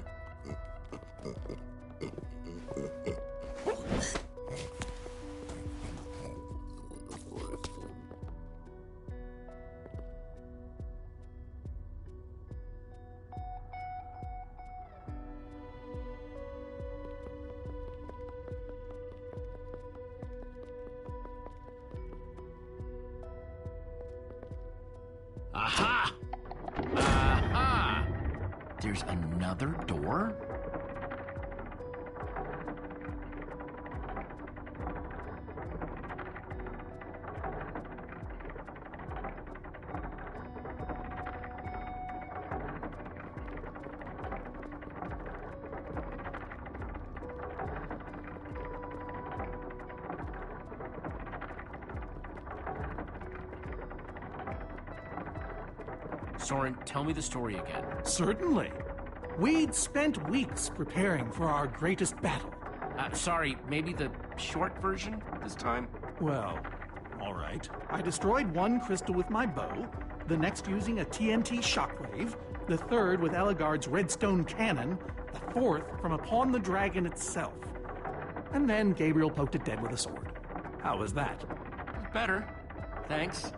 Aha! Aha! There's another door? Soren, tell me the story again. Certainly. We'd spent weeks preparing for our greatest battle. Sorry, maybe the short version this time? Well, all right. I destroyed one crystal with my bow, the next using a TNT shockwave, the third with Ellegaard's redstone cannon, the fourth from upon the dragon itself. And then Gabriel poked it dead with a sword. How was that? Better. Thanks.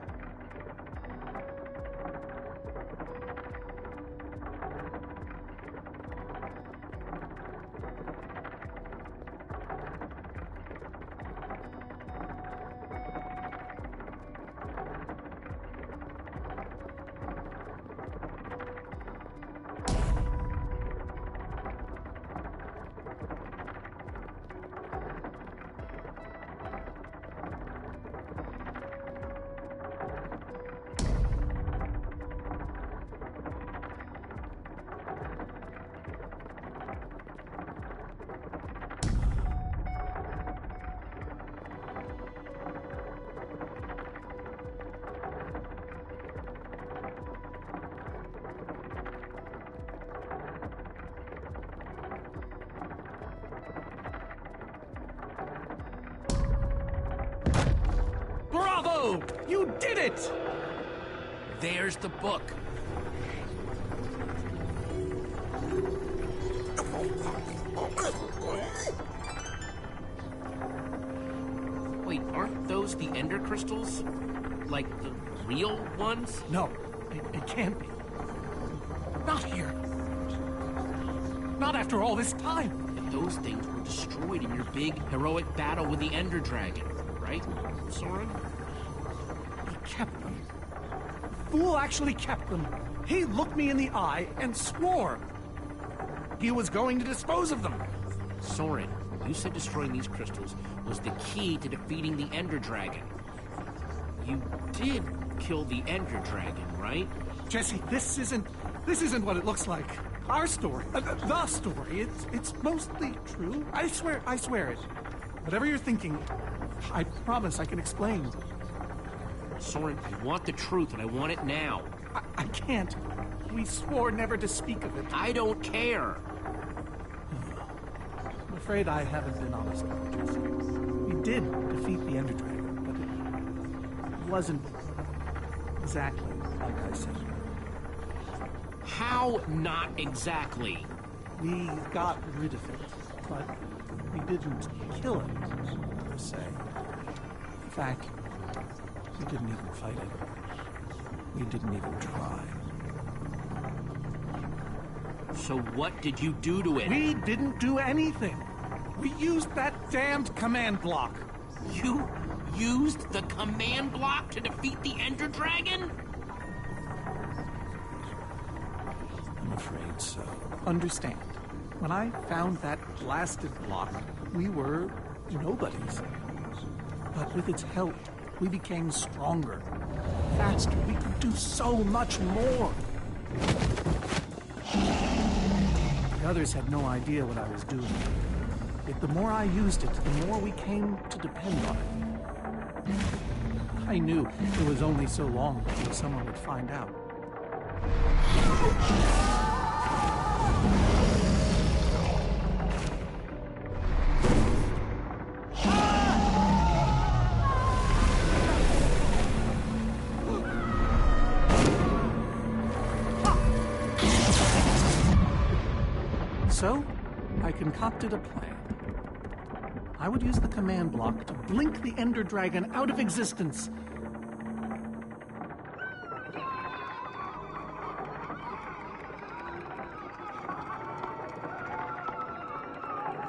Bravo! You did it! There's the book. Wait, aren't those the ender crystals? Like the real ones? No, it can't be. Not here. Not after all this time. And those things were destroyed in your big, heroic battle with the ender dragon, right, Soren? He kept them. The fool actually kept them. He looked me in the eye and swore he was going to dispose of them. Soren, you said destroying these crystals was the key to defeating the ender dragon. You did kill the ender dragon, right? Jesse, this isn't what it looks like. Our story, the story, it's mostly true. I swear it. Whatever you're thinking, I promise I can explain. Soren, I want the truth, and I want it now. I can't. We swore never to speak of it. I don't care. I'm afraid I haven't been honest with you, Jesse. We did defeat the Ender Dragon, but it wasn't exactly like I said. How not exactly? We got rid of it, but we didn't kill it, per se. In fact, we didn't even fight it. We didn't even try. So what did you do to it? We didn't do anything. We used that damned command block. You used the command block to defeat the Ender Dragon? I'm afraid so. Understand, when I found that blasted block, we were nobodies. But with its help, we became stronger, faster. We could do so much more. The others had no idea what I was doing. Yet the more I used it, the more we came to depend on it. I knew it was only so long before someone would find out. So, I concocted a plan. I would use the command block to blink the Ender Dragon out of existence.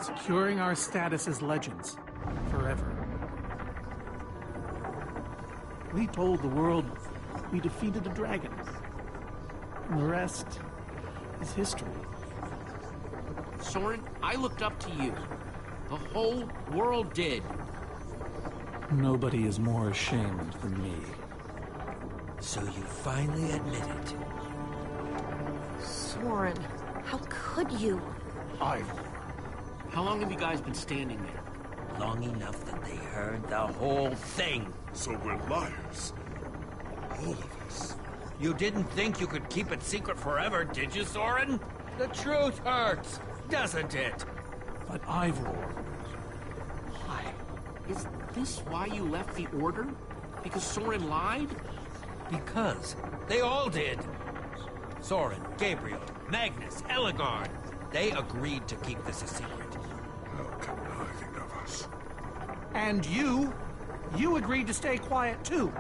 Securing our status as legends forever. We told the world we defeated a dragon. And the rest is history. Soren, I looked up to you. The whole world did. Nobody is more ashamed than me. So you finally admit it. Soren, how could you? Ivor. How long have you guys been standing there? Long enough that they heard the whole thing. So we're liars. All of us. You didn't think you could keep it secret forever, did you, Soren? The truth hurts, doesn't it? But Ivor... Why? Is this why you left the Order? Because Soren lied? Because they all did. Soren, Gabriel, Magnus, Ellegaard. They agreed to keep this a secret. How conniving of us. And you agreed to stay quiet too,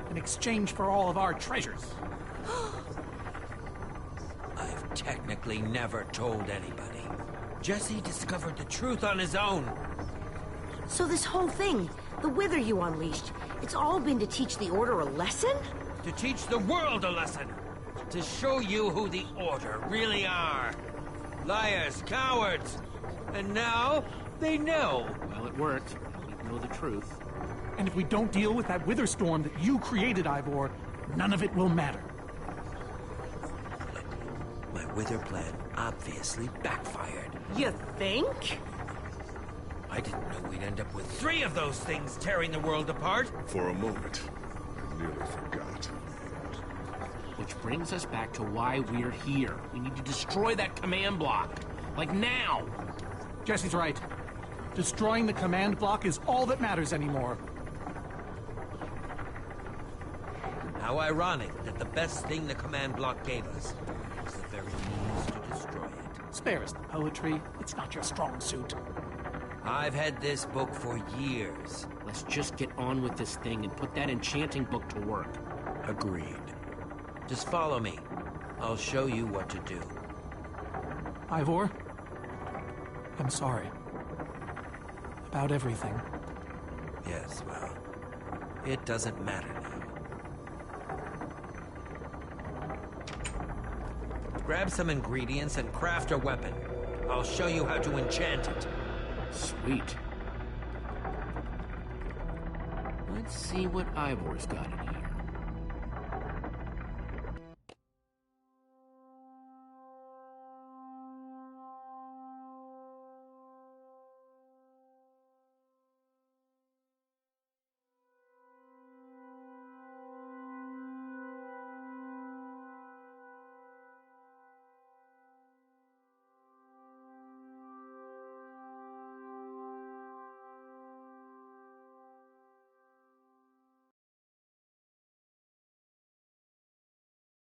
in exchange for all of our treasures. I've technically never told anybody. Jesse discovered the truth on his own. So this whole thing, the Wither you unleashed, it's all been to teach the Order a lesson? To teach the world a lesson. To show you who the Order really are. Liars, cowards. And now, they know. Well, it worked. We know the truth. And if we don't deal with that Wither storm that you created, Ivor, none of it will matter. My Wither plan obviously backfired. You think? I didn't know we'd end up with 3 of those things tearing the world apart. For a moment, I nearly forgot. Which brings us back to why we're here. We need to destroy that command block. Like now. Jesse's right. Destroying the command block is all that matters anymore. How ironic that the best thing the command block gave us was the very means to destroy it. Spare us the poetry. It's not your strong suit. I've had this book for years. Let's just get on with this thing and put that enchanting book to work. Agreed. Just follow me. I'll show you what to do. Ivor, I'm sorry. About everything. Yes, well, it doesn't matter now. Grab some ingredients and craft a weapon. I'll show you how to enchant it. Sweet. Let's see what Ivor's got in here.